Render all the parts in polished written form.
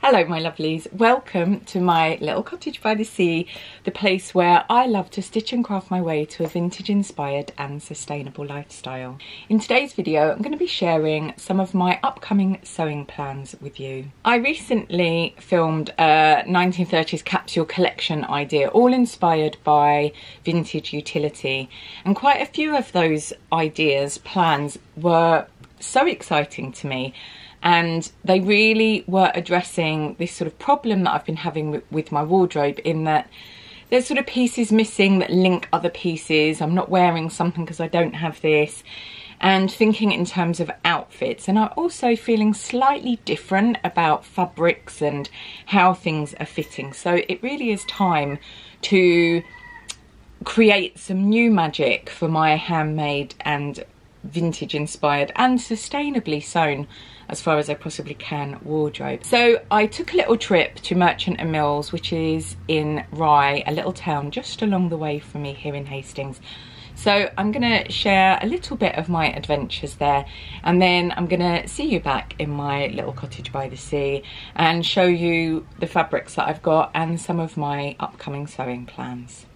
Hello my lovelies, welcome to my little cottage by the sea, the place where I love to stitch and craft my way to a vintage inspired and sustainable lifestyle. In today's video I'm going to be sharing some of my upcoming sewing plans with you. I recently filmed a 1930s capsule collection idea, all inspired by vintage utility, and quite a few of those ideas, plans, were so exciting to me. And they really were addressing this sort of problem that I've been having with my wardrobe, in that there's sort of pieces missing that link other pieces. I'm not wearing something because I don't have this, and thinking in terms of outfits. And I'm also feeling slightly different about fabrics and how things are fitting. So it really is time to create some new magic for my handmade and vintage inspired and sustainably sewn, as far as I possibly can, wardrobe. So I took a little trip to Merchant and Mills, which is in Rye, a little town just along the way from me here in Hastings. So I'm gonna share a little bit of my adventures there, and then I'm gonna see you back in my little cottage by the sea and show you the fabrics that I've got and some of my upcoming sewing plans.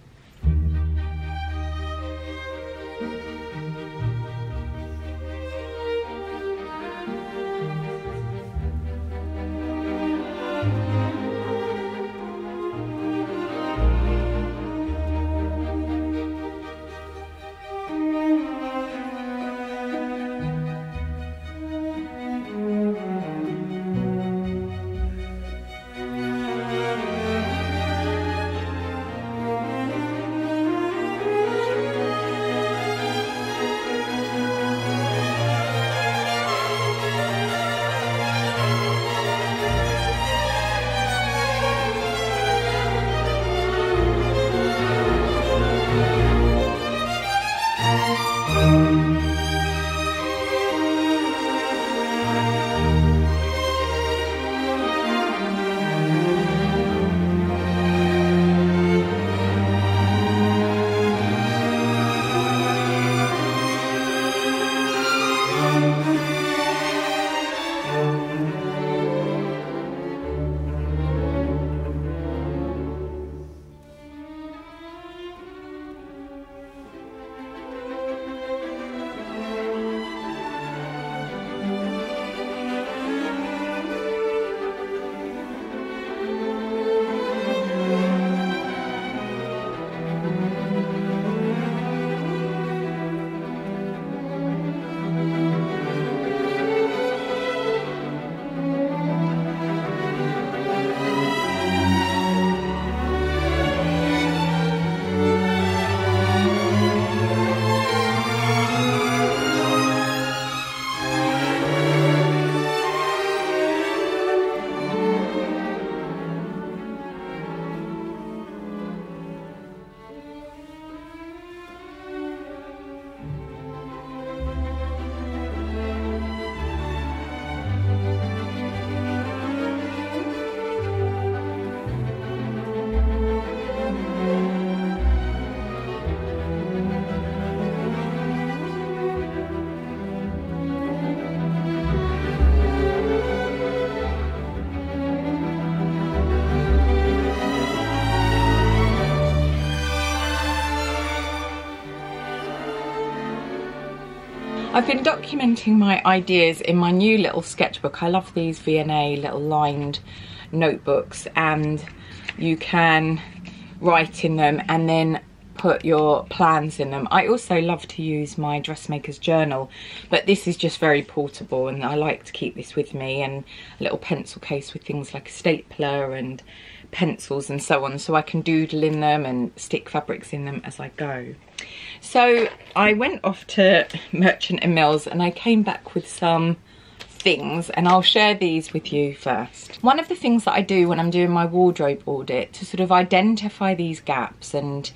I've been documenting my ideas in my new little sketchbook. I love these V&A little lined notebooks, and you can write in them and then put your plans in them. I also love to use my dressmaker's journal, but this is just very portable and I like to keep this with me, and a little pencil case with things like a stapler and pencils and so on, so I can doodle in them and stick fabrics in them as I go. So I went off to Merchant and Mills and I came back with some things, and I'll share these with you first. One of the things that I do when I'm doing my wardrobe audit to sort of identify these gaps and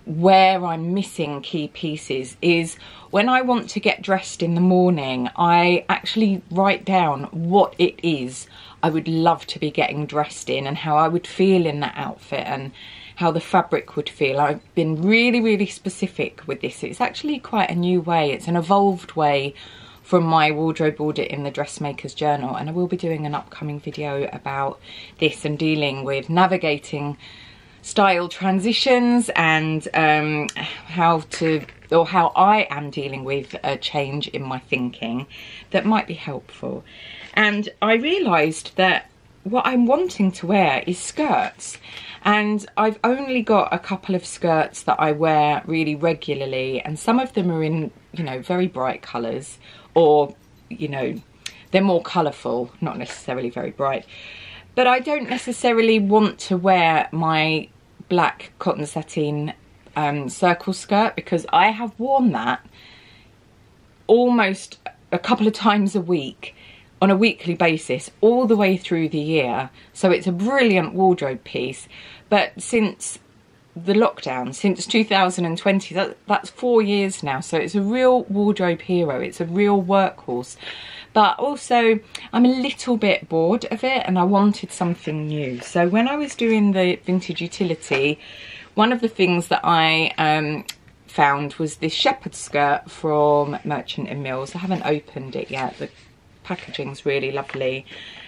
where I'm missing key pieces is when I want to get dressed in the morning, I actually write down what it is I would love to be getting dressed in and how I would feel in that outfit and how the fabric would feel. I've been really, really specific with this. It's actually quite a new way. It's an evolved way from my wardrobe audit in the Dressmaker's Journal, and I will be doing an upcoming video about this and dealing with navigating style transitions and how I am dealing with a change in my thinking that might be helpful. And I realised that what I'm wanting to wear is skirts, and I've only got a couple of skirts that I wear really regularly, and some of them are in, you know, very bright colours, or, you know, they're more colourful, not necessarily very bright. But I don't necessarily want to wear my black cotton sateen circle skirt, because I have worn that almost a couple of times a week on a weekly basis all the way through the year. So it's a brilliant wardrobe piece. But since the lockdown, since 2020, that's 4 years now. So it's a real wardrobe hero. It's a real workhorse. But also I'm a little bit bored of it and I wanted something new. So when I was doing the vintage utility, one of the things that I found was this shepherd skirt from Merchant & Mills. I haven't opened it yet. The packaging's really lovely,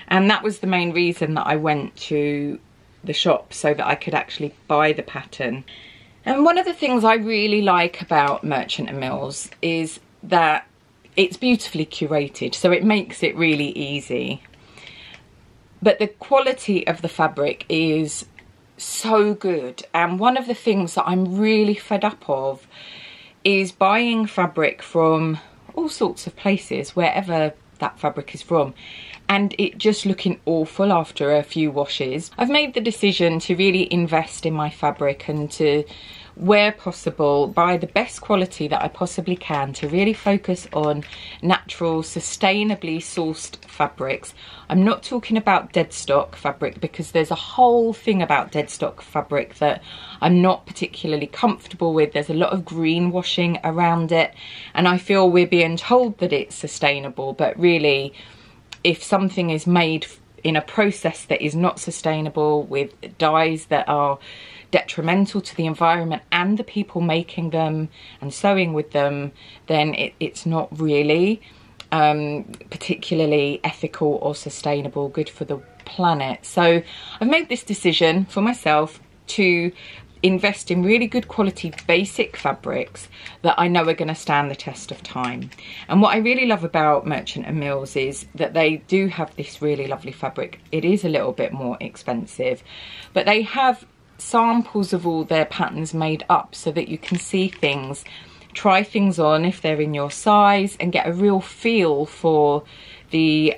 and that was the main reason that I went to the shop, so that I could actually buy the pattern. And one of the things I really like about Merchant & Mills is that it's beautifully curated, so it makes it really easy. But the quality of the fabric is so good, and one of the things that I'm really fed up of is buying fabric from all sorts of places, wherever that fabric is from, and it just looking awful after a few washes. I've made the decision to really invest in my fabric and to, where possible, buy the best quality that I possibly can, to really focus on natural, sustainably sourced fabrics. I'm not talking about dead stock fabric, because there's a whole thing about dead stock fabric that I'm not particularly comfortable with. There's a lot of greenwashing around it, and I feel we're being told that it's sustainable, but really, if something is made in a process that is not sustainable, with dyes that are detrimental to the environment and the people making them and sewing with them, then it's not really particularly ethical or sustainable, good for the planet. So I've made this decision for myself to invest in really good quality basic fabrics that I know are going to stand the test of time. And what I really love about Merchant & Mills is that they do have this really lovely fabric. It is a little bit more expensive, but they have samples of all their patterns made up so that you can see things, try things on if they're in your size, and get a real feel for the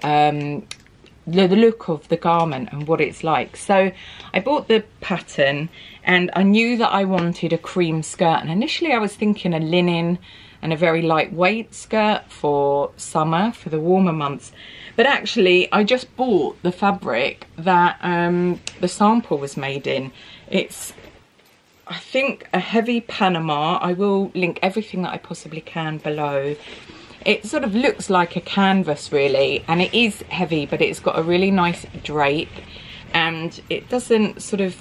look of the garment and what it's like. So I bought the pattern, and I knew that I wanted a cream skirt, and initially I was thinking a linen and a very lightweight skirt for summer, for the warmer months. But actually I just bought the fabric that the sample was made in. It's, I think, a heavy Panama. I will link everything that I possibly can below. It sort of looks like a canvas really, and it is heavy, but it's got a really nice drape, and it doesn't sort of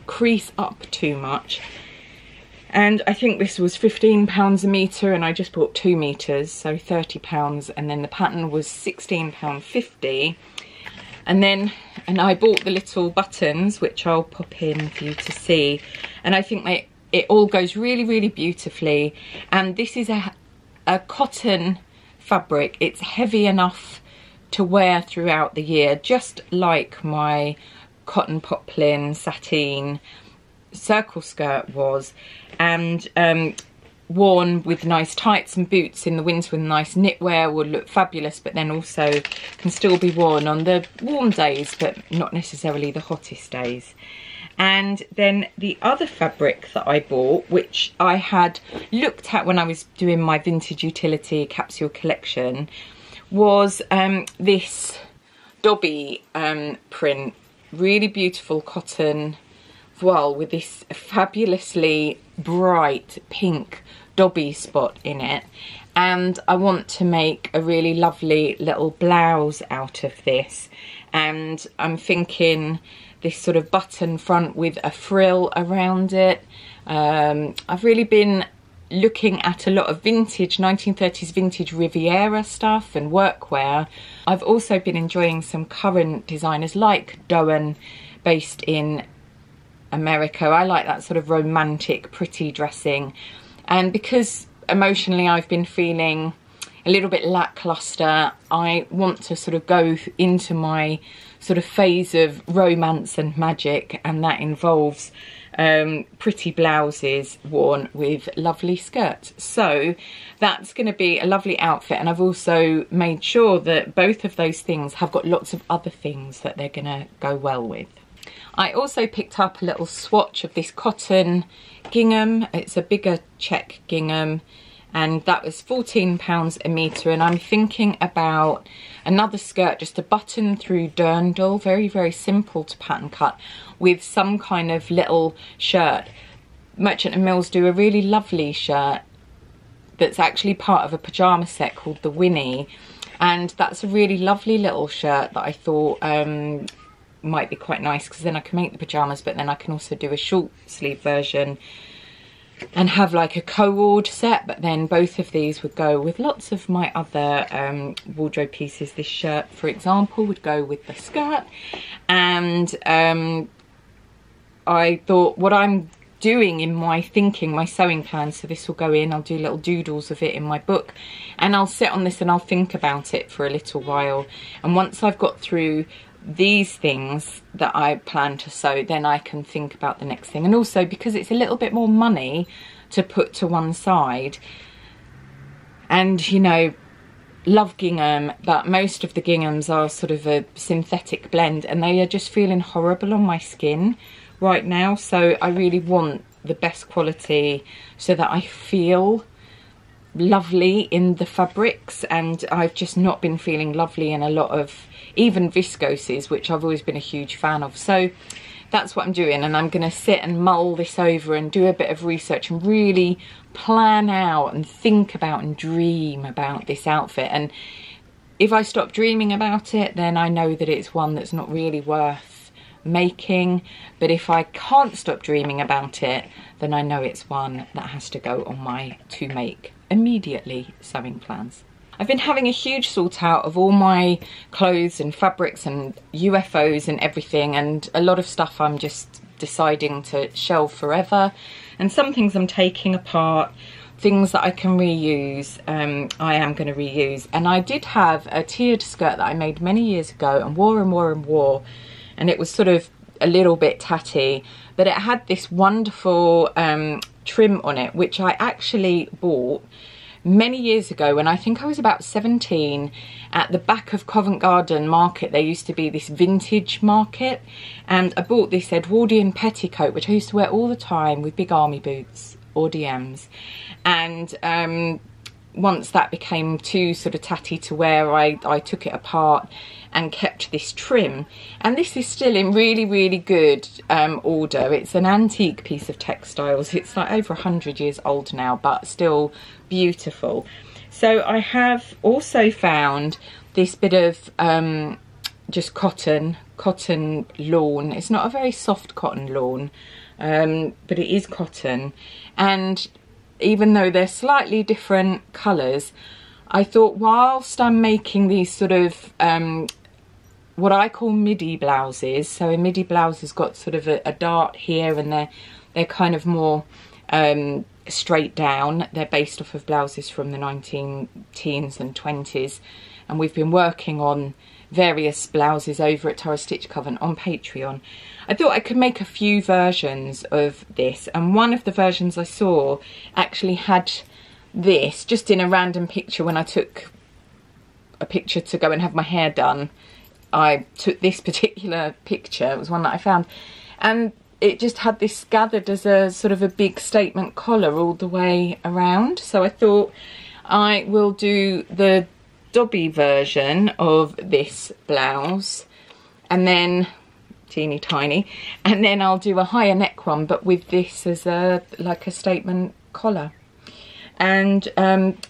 crease up too much. And I think this was £15 a metre, and I just bought 2 metres, so £30, and then the pattern was £16.50. And I bought the little buttons, which I'll pop in for you to see, and I think it all goes really, really beautifully. And this is a cotton fabric. It's heavy enough to wear throughout the year, just like my cotton poplin sateen circle skirt was, and worn with nice tights and boots in the winter with nice knitwear will look fabulous, but then also can still be worn on the warm days but not necessarily the hottest days. And then the other fabric that I bought, which I had looked at when I was doing my vintage utility capsule collection, was this Dobby print, really beautiful cotton voile with this fabulously bright pink Dobby spot in it. And I want to make a really lovely little blouse out of this, and I'm thinking this sort of button front with a frill around it. I've really been looking at a lot of vintage 1930s vintage Riviera stuff and workwear. I've also been enjoying some current designers like Deighton, based in America. I like that sort of romantic, pretty dressing. And because emotionally I've been feeling a little bit lackluster, I want to sort of go into my sort of phase of romance and magic, and that involves pretty blouses worn with lovely skirts. So that's going to be a lovely outfit, and I've also made sure that both of those things have got lots of other things that they're going to go well with. I also picked up a little swatch of this cotton gingham. It's a bigger check gingham, and that was £14 a metre. And I'm thinking about another skirt, just a button through dirndl, very, very simple to pattern cut, with some kind of little shirt. Merchant and Mills do a really lovely shirt that's actually part of a pyjama set called the Winnie, and that's a really lovely little shirt that I thought might be quite nice, because then I can make the pyjamas, but then I can also do a short sleeve version and have like a co-ord set. But then both of these would go with lots of my other wardrobe pieces. This shirt, for example, would go with the skirt. And I thought, what I'm doing in my thinking, my sewing plan, so this will go in, I'll do little doodles of it in my book, and I'll sit on this and I'll think about it for a little while. And once I've got through these things that I plan to sew, then I can think about the next thing. And also because it's a little bit more money to put to one side, and you know, love gingham, but most of the ginghams are sort of a synthetic blend, and they are just feeling horrible on my skin right now. So I really want the best quality so that I feel lovely in the fabrics, and I've just not been feeling lovely in a lot of even viscoses, which I've always been a huge fan of. So that's what I'm doing, and I'm going to sit and mull this over and do a bit of research and really plan out and think about and dream about this outfit. And if I stop dreaming about it, then I know that it's one that's not really worth making. But if I can't stop dreaming about it, then I know it's one that has to go on my to make immediately sewing plans. I've been having a huge sort out of all my clothes and fabrics and UFOs and everything, and a lot of stuff I'm just deciding to shelve forever, and some things I'm taking apart, things that I can reuse, I am going to reuse. And I did have a tiered skirt that I made many years ago and wore and wore and wore, and it was sort of a little bit tatty, but it had this wonderful trim on it, which I actually bought many years ago when I think I was about 17. At the back of Covent Garden Market, there used to be this vintage market, and I bought this Edwardian petticoat, which I used to wear all the time with big army boots or DMs. And once that became too sort of tatty to wear, I took it apart and kept this trim, and this is still in really, really good order. It's an antique piece of textiles. It's like over 100 years old now, but still beautiful. So I have also found this bit of just cotton lawn. It's not a very soft cotton lawn, but it is cotton, and even though they're slightly different colours, I thought whilst I'm making these sort of what I call midi blouses, so a midi blouse has got sort of a dart here, and they're kind of more straight down. They're based off of blouses from the 1910s and 20s, and we've been working on various blouses over at Tara Stitch Coven on Patreon. I thought I could make a few versions of this, and one of the versions I saw actually had this just in a random picture. When I took a picture to go and have my hair done, I took this particular picture. It was one that I found, and it just had this gathered as a sort of a big statement collar all the way around. So I thought I will do the Dobby version of this blouse, and then teeny tiny, and then I'll do a higher neck one, but with this as a like a statement collar, and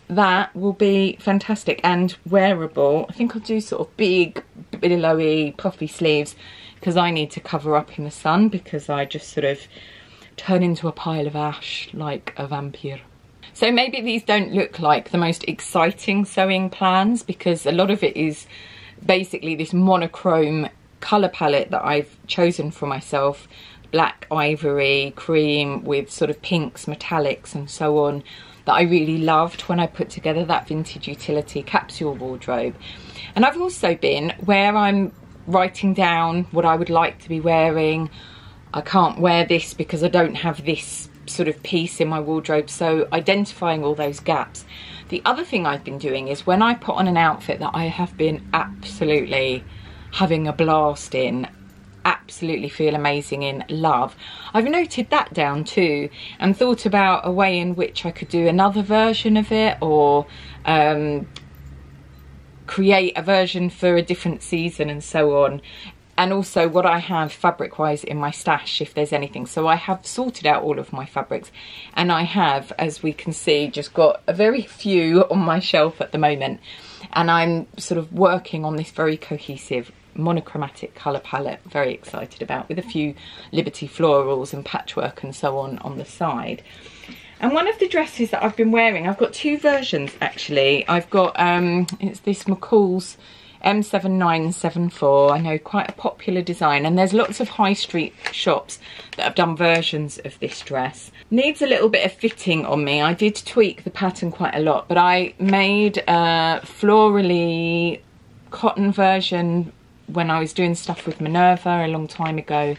that will be fantastic and wearable. I think I'll do sort of big billowy puffy sleeves, because I need to cover up in the sun, because I just sort of turn into a pile of ash like a vampire. So maybe these don't look like the most exciting sewing plans, because a lot of it is basically this monochrome colour palette that I've chosen for myself. Black, ivory, cream with sort of pinks, metallics and so on, that I really loved when I put together that vintage utility capsule wardrobe. And I've also been where I'm writing down what I would like to be wearing. I can't wear this because I don't have this sort of piece in my wardrobe, so identifying all those gaps. The other thing I've been doing is when I put on an outfit that I have been absolutely having a blast in, absolutely feel amazing in, love, I've noted that down too and thought about a way in which I could do another version of it, or create a version for a different season and so on. And also what I have fabric wise in my stash, if there's anything. So I have sorted out all of my fabrics, and I have, as we can see, just got a very few on my shelf at the moment, and I'm sort of working on this very cohesive monochromatic colour palette, very excited about, with a few Liberty florals and patchwork and so on the side. And one of the dresses that I've been wearing, I've got two versions actually. I've got it's this McCall's M7974, I know, quite a popular design, and there's lots of high street shops that have done versions of this dress. Needs a little bit of fitting on me. I did tweak the pattern quite a lot, but I made a florally cotton version when I was doing stuff with Minerva a long time ago,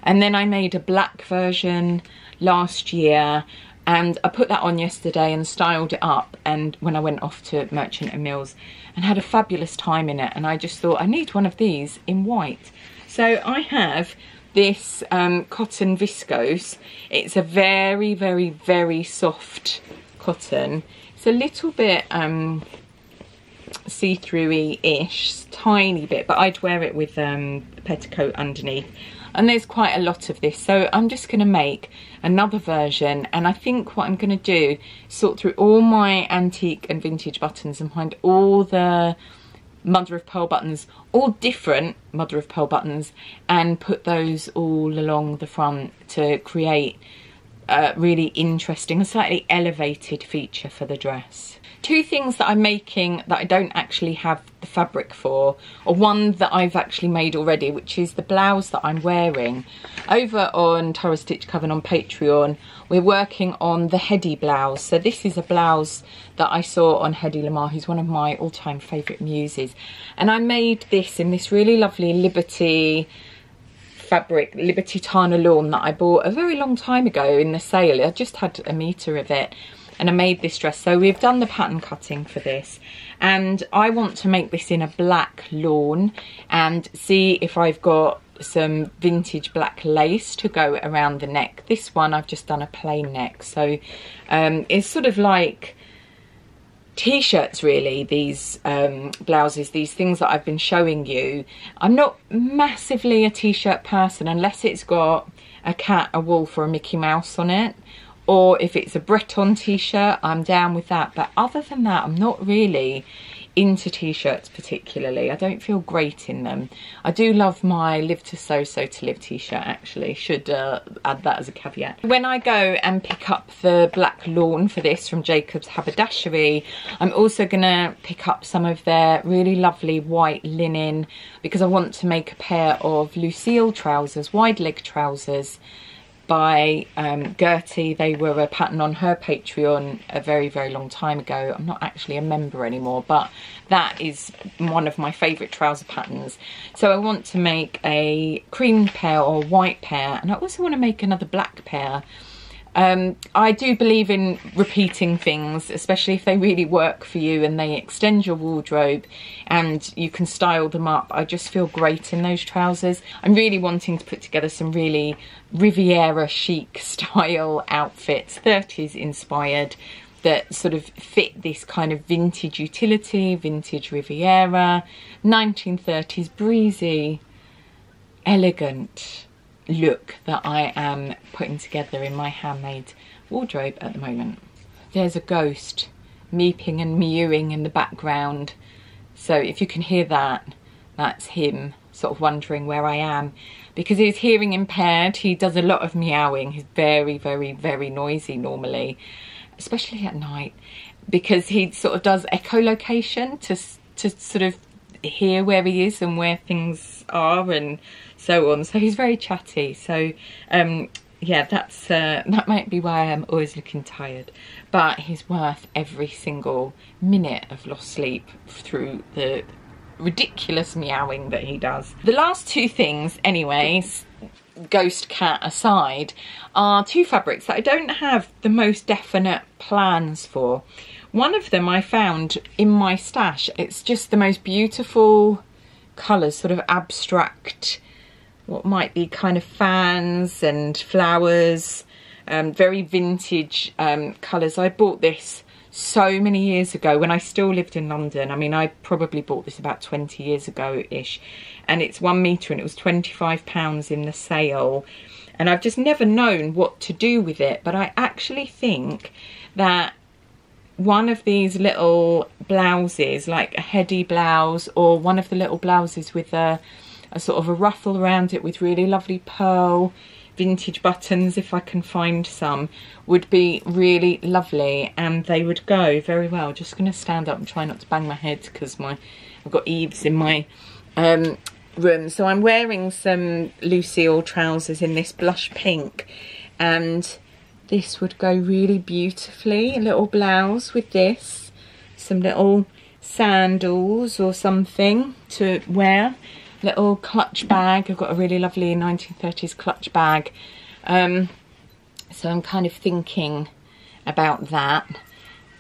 and then I made a black version last year, and I put that on yesterday and styled it up, and when I went off to Merchant and Mills, and had a fabulous time in it, and I just thought I need one of these in white. So I have this cotton viscose. It's a very, very, very soft cotton. It's a little bit see-through-ish, tiny bit, but I'd wear it with a petticoat underneath. And there's quite a lot of this, so I'm just going to make another version. And I think what I'm going to do is sort through all my antique and vintage buttons and find all the mother of pearl buttons, all different mother of pearl buttons, and put those all along the front to create a really interesting, a slightly elevated feature for the dress. Two things that I'm making that I don't actually have the fabric for, or one that I've actually made already, which is the blouse that I'm wearing. Over on Tara Stitch Coven on Patreon, we're working on the Hedy Blouse. So this is a blouse that I saw on Hedy Lamar, who's one of my all-time favourite muses. And I made this in this really lovely Liberty fabric, Liberty Tana lawn, that I bought a very long time ago in the sale. I just had a metre of it, and I made this dress. So we've done the pattern cutting for this, and I want to make this in a black lawn and see if I've got some vintage black lace to go around the neck. This one I've just done a plain neck, so it's sort of like t-shirts really, these blouses, these things that I've been showing you. I'm not massively a t-shirt person unless it's got a cat, a wolf or a Mickey Mouse on it, or if it's a Breton t-shirt, I'm down with that. But other than that, I'm not really into t-shirts particularly. I don't feel great in them. I do love my Live to Sew, Sew to Live t-shirt actually. Should add that as a caveat. When I go and pick up the black lawn for this from Jacob's Haberdashery, I'm also gonna pick up some of their really lovely white linen, because I want to make a pair of Lucille trousers, wide leg trousers, by Gertie. They were a pattern on her Patreon a very, very long time ago. I'm not actually a member anymore, but that is one of my favourite trouser patterns. So I want to make a cream pair or white pair, and I also want to make another black pair. I do believe in repeating things, especially if they really work for you and they extend your wardrobe and you can style them up. I just feel great in those trousers. I'm really wanting to put together some really Riviera chic style outfits, 30s inspired, that sort of fit this kind of vintage utility, vintage Riviera, 1930s breezy, elegant look that I am putting together in my handmade wardrobe at the moment. There's a ghost meeping and mewing in the background, so if you can hear that, that's him sort of wondering where I am, because he's hearing impaired. He does a lot of meowing. He's very, very, very noisy normally, especially at night, because he sort of does echolocation to sort of hear where he is and where things are and so on. So he's very chatty. So yeah, that might be why I'm always looking tired, but he's worth every single minute of lost sleep through the ridiculous meowing that he does. The last two things, anyways, ghost cat aside, are two fabrics that I don't have the most definite plans for. One of them I found in my stash. It's just the most beautiful colours, sort of abstract, what might be kind of fans and flowers, very vintage colours. I bought this so many years ago when I still lived in London. I mean, I probably bought this about 20 years ago-ish, and it's 1 metre and it was £25 in the sale. And I've just never known what to do with it, but I actually think that one of these little blouses, like a Hedy blouse, or one of the little blouses with a sort of a ruffle around it with really lovely pearl vintage buttons, if I can find some, would be really lovely, and they would go very well. Just going to stand up and try not to bang my head because I've got eaves in my room. So I'm wearing some Lucille trousers in this blush pink, and this would go really beautifully. A little blouse with this, some little sandals or something to wear. Little clutch bag. I've got a really lovely 1930s clutch bag. So I'm kind of thinking about that.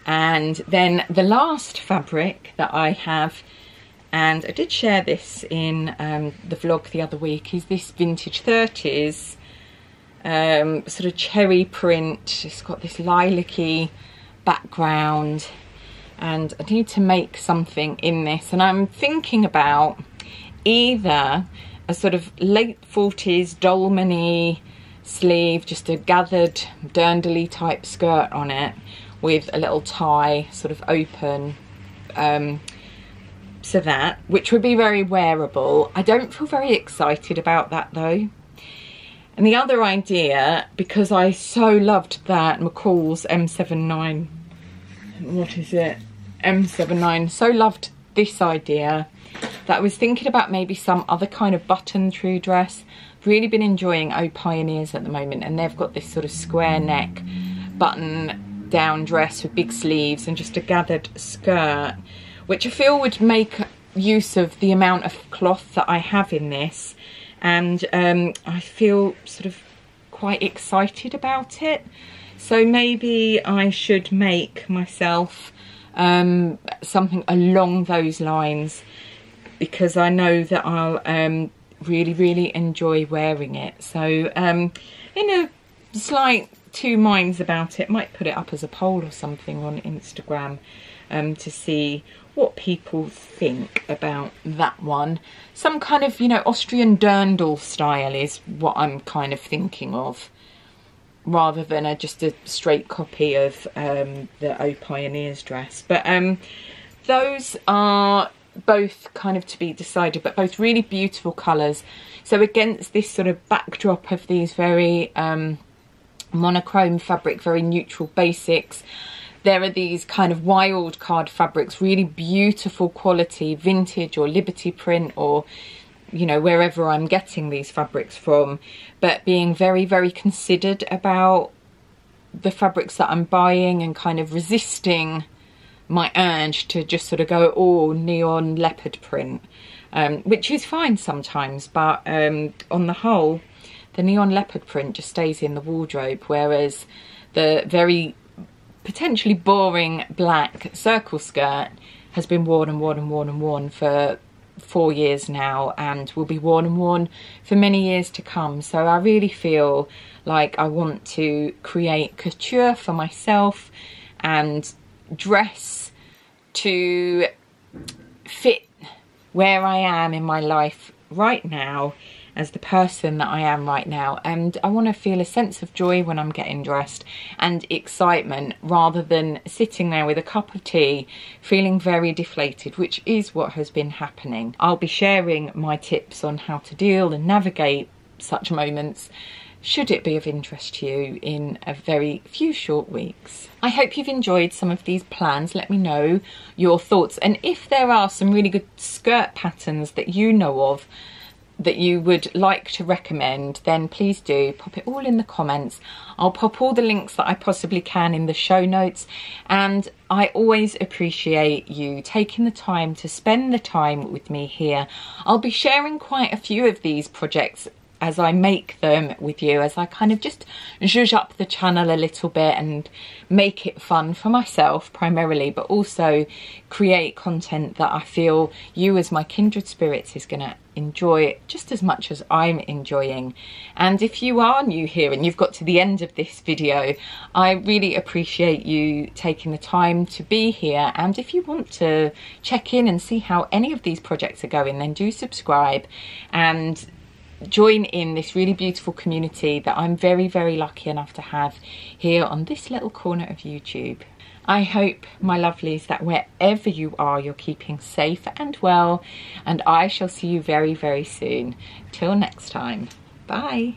And then the last fabric that I have, and I did share this in the vlog the other week, is this vintage 30s sort of cherry print. It's got this lilac-y background, and I need to make something in this, and I'm thinking about either a sort of late 40s dolman-y sleeve, just a gathered dirndl-y type skirt on it with a little tie sort of open, so that, which would be very wearable. I don't feel very excited about that though. And the other idea, because I so loved that McCall's M79, what is it, M79, so loved this idea, that I was thinking about maybe some other kind of button through dress. Really been enjoying Oh Pioneers at the moment, and they've got this sort of square neck button down dress with big sleeves and just a gathered skirt, which I feel would make use of the amount of cloth that I have in this, and I feel sort of quite excited about it. So maybe I should make myself something along those lines, because I know that I'll really enjoy wearing it. So in a slight two minds about it, might put it up as a poll or something on Instagram to see what people think about that one. Some kind of, you know, Austrian dirndl style is what I'm kind of thinking of, rather than just a straight copy of the Oh Pioneers dress. But those are both kind of to be decided, but both really beautiful colours. So against this sort of backdrop of these very monochrome fabric, very neutral basics, there are these kind of wild card fabrics, really beautiful quality, vintage or Liberty print, or, you know, wherever I'm getting these fabrics from, but being very considered about the fabrics that I'm buying and kind of resisting my urge to just sort of go all neon leopard print, which is fine sometimes, but on the whole the neon leopard print just stays in the wardrobe, whereas the very potentially boring black circle skirt has been worn and worn for 4 years now, and will be worn and worn for many years to come. So I really feel like I want to create couture for myself and dress to fit where I am in my life right now, as the person that I am right now. And I want to feel a sense of joy when I'm getting dressed, and excitement, rather than sitting there with a cup of tea feeling very deflated, which is what has been happening. I'll be sharing my tips on how to deal and navigate such moments should it be of interest to you in a very few short weeks. I hope you've enjoyed some of these plans. Let me know your thoughts, and if there are some really good skirt patterns that you know of that you would like to recommend, then please do pop it all in the comments. I'll pop all the links that I possibly can in the show notes, and I always appreciate you taking the time to spend the time with me here. I'll be sharing quite a few of these projects as I make them with you, as I kind of just zhuzh up the channel a little bit and make it fun for myself primarily, but also create content that I feel you as my kindred spirits is going to enjoy just as much as I'm enjoying. And if you are new here and you've got to the end of this video, I really appreciate you taking the time to be here. And if you want to check in and see how any of these projects are going, then do subscribe and join in this really beautiful community that I'm very, very lucky enough to have here on this little corner of YouTube. I hope, my lovelies, that wherever you are, you're keeping safe and well, and I shall see you very, very soon. Till next time, bye.